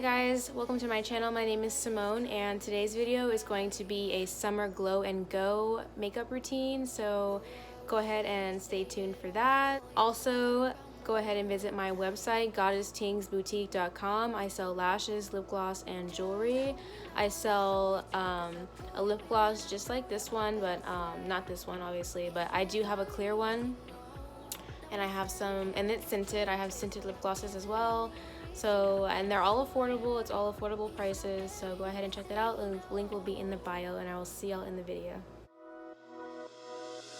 guys, welcome to my channel. My name is Sy'Monne and today's video is going to be a summer glow and go makeup routine, so go ahead and stay tuned for that. Also, go ahead and visit my website, goddesstingsboutique.com. I sell lashes, lip gloss, and jewelry. I sell a lip gloss just like this one, but not this one obviously, but I do have a clear one. And I have some, and it's scented. I have scented lip glosses as well. So, and they're all affordable. It's all affordable prices. So go ahead and check that out. The link will be in the bio, and I will see y'all in the video.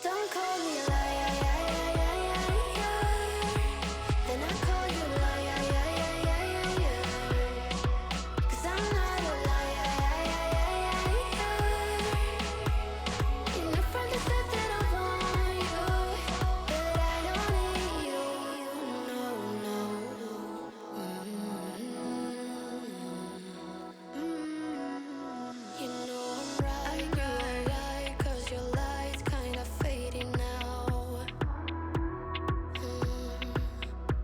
Don't call me a liar, then I call you a liar, 'cause I'm not a liar. In the front that said that I want you, but I don't need you. No, no. You know I'm right, you're right, 'cause your light's kind of fading now.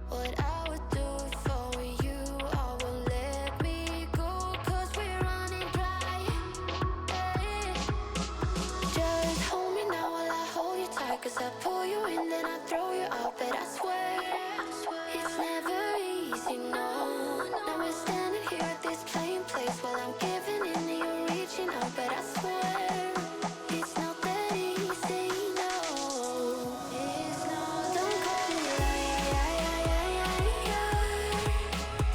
What I would do for you, I won't let me go, 'cause we're running dry. Just hold me now while I hold you tight, 'cause I pull you in, then I throw you out, but I swear it's never easy, no. Now we're standing here at this plain place while I'm giving in and you're reaching out, but I swear it's not that easy, no. It's not. Don't call me a liar,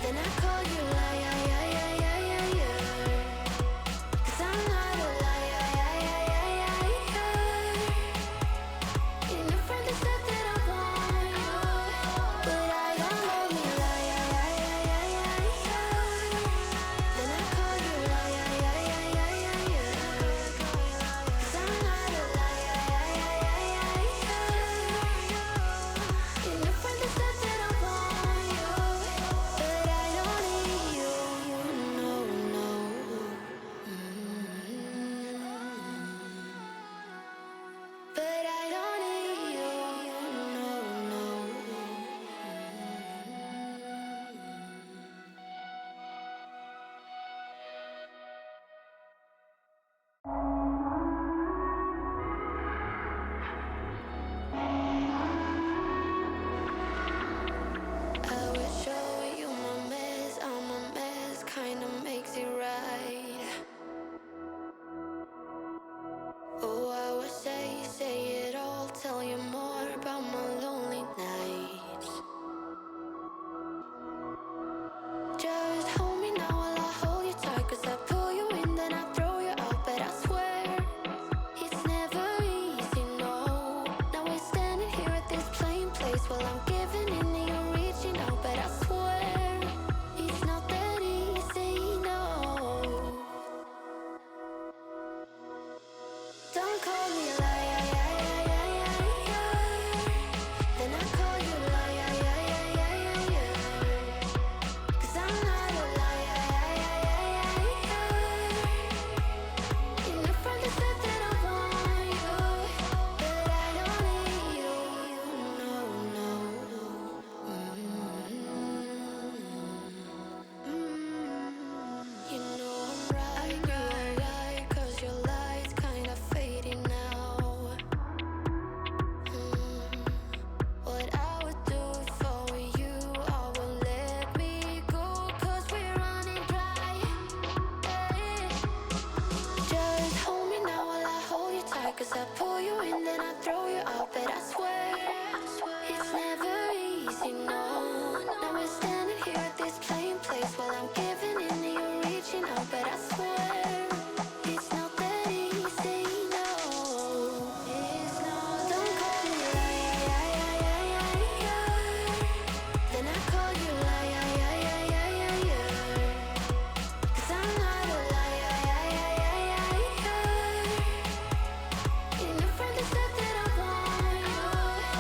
then I call you a liar, 'cause I'm not a liar. In the front that said that I want you, but I don't call me a liar, then I call you a liar, 'cause I'm not a liar. In the front that said that I want you, but I don't need you. No, no. But I don't need you. No, no. I would show you my mess, I'm a mess, kinda makes it right. Oh, I would say it all, tell you more about my lonely nights. Just hold me now while I hold you tight, 'cause I pull you in, then I throw you out, but I swear it's never easy, no. Now we're standing here at this plain place while I'm giving in and you're reaching out, but I swear it's not that easy, no. Don't call me a liar, then I call you a liar, 'cause I'm not a liar. In the front that said that I want you, but I don't need you. No, no. You know I'm right, you're right, 'cause your light's kind of fading now. What I would do for you, I won't let me go, 'cause we're running dry. Just hold me now while I hold you tight, 'cause I pull you in, then I throw you out, but I swear it's never easy, no. Now we're standing here at this plain place while I'm giving in and you're reaching out, but I swear it's not that easy, no. It's not. Don't call me a liar, then I call you a liar, 'cause I'm not a liar. In the front that said that I want you,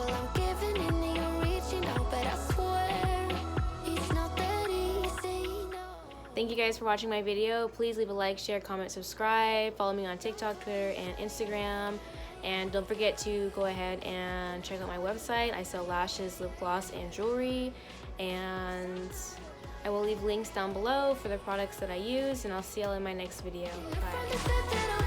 Well, I'm giving in and you're reaching out, but I swear it's not that easy, no. Thank you guys for watching my video. Please leave a like, share, comment, subscribe. Follow me on TikTok, Twitter, and Instagram. And don't forget to go ahead and check out my website. I sell lashes, lip gloss, and jewelry. And I will leave links down below for the products that I use. And I'll see y'all in my next video. Bye.